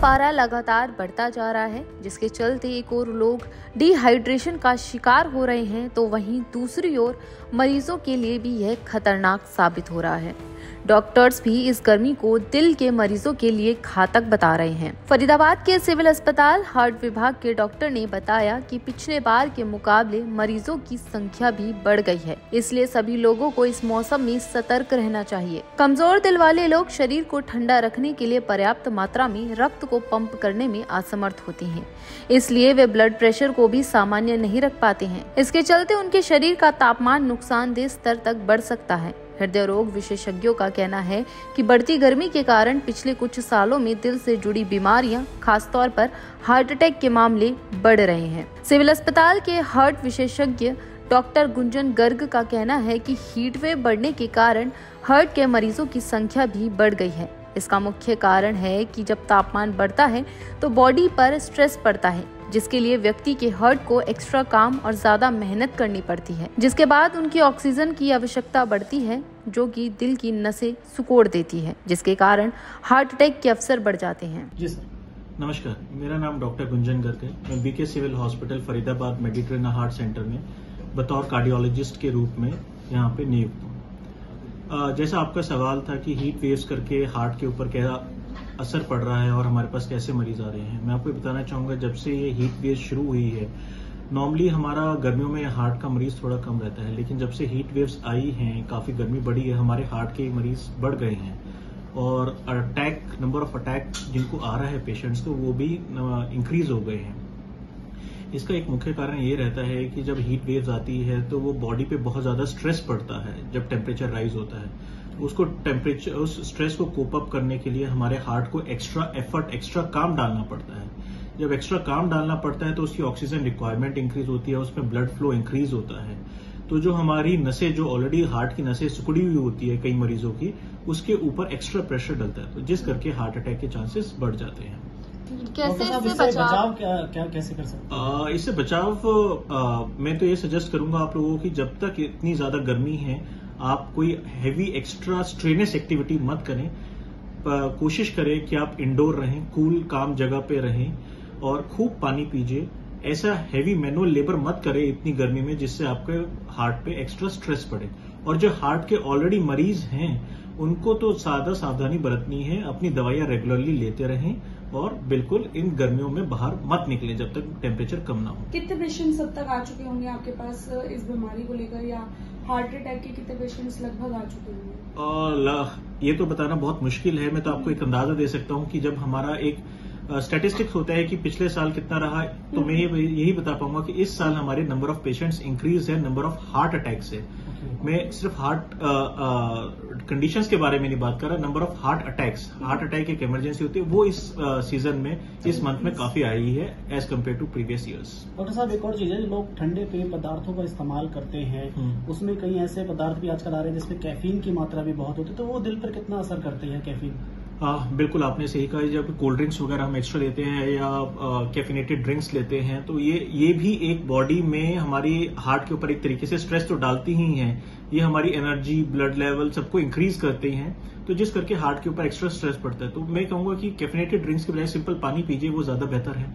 पारा लगातार बढ़ता जा रहा है, जिसके चलते एक ओर लोग डिहाइड्रेशन का शिकार हो रहे हैं तो वहीं दूसरी ओर मरीजों के लिए भी यह खतरनाक साबित हो रहा है। डॉक्टर्स भी इस गर्मी को दिल के मरीजों के लिए घातक बता रहे हैं। फरीदाबाद के सिविल अस्पताल हार्ट विभाग के डॉक्टर ने बताया कि पिछले बार के मुकाबले मरीजों की संख्या भी बढ़ गई है, इसलिए सभी लोगों को इस मौसम में सतर्क रहना चाहिए। कमजोर दिल वाले लोग शरीर को ठंडा रखने के लिए पर्याप्त मात्रा में रक्त को पंप करने में असमर्थ होते हैं, इसलिए वे ब्लड प्रेशर को भी सामान्य नहीं रख पाते हैं। इसके चलते उनके शरीर का तापमान नुकसानदेह स्तर तक बढ़ सकता है। हृदय रोग विशेषज्ञों का कहना है कि बढ़ती गर्मी के कारण पिछले कुछ सालों में दिल से जुड़ी बीमारियां, खासतौर पर हार्ट अटैक के मामले बढ़ रहे हैं। सिविल अस्पताल के हार्ट विशेषज्ञ डॉक्टर गुंजन गर्ग का कहना है कि हीट वेव बढ़ने के कारण हार्ट के मरीजों की संख्या भी बढ़ गई है। इसका मुख्य कारण है कि जब तापमान बढ़ता है तो बॉडी पर स्ट्रेस पड़ता है, जिसके लिए व्यक्ति के हार्ट को एक्स्ट्रा काम और ज्यादा मेहनत करनी पड़ती है, जिसके बाद उनकी ऑक्सीजन की आवश्यकता बढ़ती है, जो कि दिल की नसें सिकोड़ देती है, जिसके कारण हार्ट अटैक के अवसर बढ़ जाते हैं। जी सर, नमस्कार। मेरा नाम डॉक्टर गुंजन गर्ग है। मैं BK civil hospital Faridabad Meditrina heart centre में बतौर कार्डियोलॉजिस्ट के रूप में यहाँ पे नियुक्त हूँ। जैसा आपका सवाल था कि हीट वेव्स करके हार्ट के ऊपर क्या असर पड़ रहा है और हमारे पास कैसे मरीज आ रहे हैं, मैं आपको बताना चाहूंगा। जब से ये हीट वेव शुरू हुई है, नॉर्मली हमारा गर्मियों में हार्ट का मरीज थोड़ा कम रहता है, लेकिन जब से हीट वेव्स आई हैं, काफी गर्मी बढ़ी है, हमारे हार्ट के मरीज बढ़ गए हैं और नंबर ऑफ अटैक जिनको आ रहा है पेशेंट्स को, वो भी इंक्रीज हो गए हैं। इसका एक मुख्य कारण ये रहता है कि जब हीट वेव्स आती है तो वो बॉडी पे बहुत ज्यादा स्ट्रेस पड़ता है। जब टेम्परेचर राइज होता है उस स्ट्रेस को कोप अप करने के लिए हमारे हार्ट को एक्स्ट्रा काम डालना पड़ता है। जब एक्स्ट्रा काम डालना पड़ता है तो उसकी ऑक्सीजन रिक्वायरमेंट इंक्रीज होती है, उसमें ब्लड फ्लो इंक्रीज होता है। तो जो हमारी नसें, जो ऑलरेडी हार्ट की नसें सिकुड़ी हुई होती है कई मरीजों की, उसके ऊपर एक्स्ट्रा प्रेशर डलता है, तो जिस करके हार्ट अटैक के चांसेस बढ़ जाते हैं। कैसे इससे बचाव क्या कैसे कर सकते हैं? इससे बचाव मैं तो ये सजेस्ट करूंगा आप लोगों की, जब तक इतनी ज्यादा गर्मी है आप कोई हैवी एक्स्ट्रा स्ट्रेनस एक्टिविटी मत करें। कोशिश करें कि आप इंडोर रहें, कूल काम जगह पे रहें और खूब पानी पीजिए। ऐसा हैवी मैनुअल लेबर मत करें इतनी गर्मी में जिससे आपके हार्ट पे एक्स्ट्रा स्ट्रेस पड़े। और जो हार्ट के ऑलरेडी मरीज हैं उनको तो सावधानी बरतनी है, अपनी दवाइयां रेगुलरली लेते रहें और बिल्कुल इन गर्मियों में बाहर मत निकलें जब तक टेम्परेचर कम ना हो। कितने पेशेंट्स अब तक आ चुके होंगे आपके पास इस बीमारी को लेकर, या हार्ट अटैक के कितने पेशेंट्स लगभग आ चुके होंगे? ये तो बताना बहुत मुश्किल है। मैं तो आपको एक अंदाजा दे सकता हूँ कि जब हमारा एक स्टैटिस्टिक्स होता है कि पिछले साल कितना रहा, तो मैं यही बता पाऊंगा कि इस साल हमारे नंबर ऑफ पेशेंट्स इंक्रीज है, नंबर ऑफ हार्ट अटैक से। मैं सिर्फ हार्ट कंडीशंस के बारे में नहीं बात कर रहा, नंबर ऑफ हार्ट अटैक एक इमरजेंसी होती है, वो इस सीजन में, इस मंथ में काफी आई है as compared to previous years. Doctor साहब, एक और चीज है, लोग ठंडे पेय पदार्थों का इस्तेमाल करते हैं, उसमें कई ऐसे पदार्थ भी आजकल आ रहे हैं जिसमें कैफीन की मात्रा भी बहुत होती है, तो वो दिल पर कितना असर करते हैं कैफीन? बिल्कुल आपने सही कहा। जब कोल्ड ड्रिंक्स वगैरह हम एक्स्ट्रा लेते हैं या कैफिनेटेड ड्रिंक्स लेते हैं तो ये भी एक बॉडी में हमारी हार्ट के ऊपर एक तरीके से स्ट्रेस तो डालती ही हैं। ये हमारी एनर्जी, ब्लड लेवल सबको इंक्रीज करते हैं, तो जिस करके हार्ट के ऊपर एक्स्ट्रा स्ट्रेस पड़ता है। तो मैं कहूंगा कि कैफिनेटेड ड्रिंक्स के बजाय सिंपल पानी पीजिए, वो ज्यादा बेहतर है।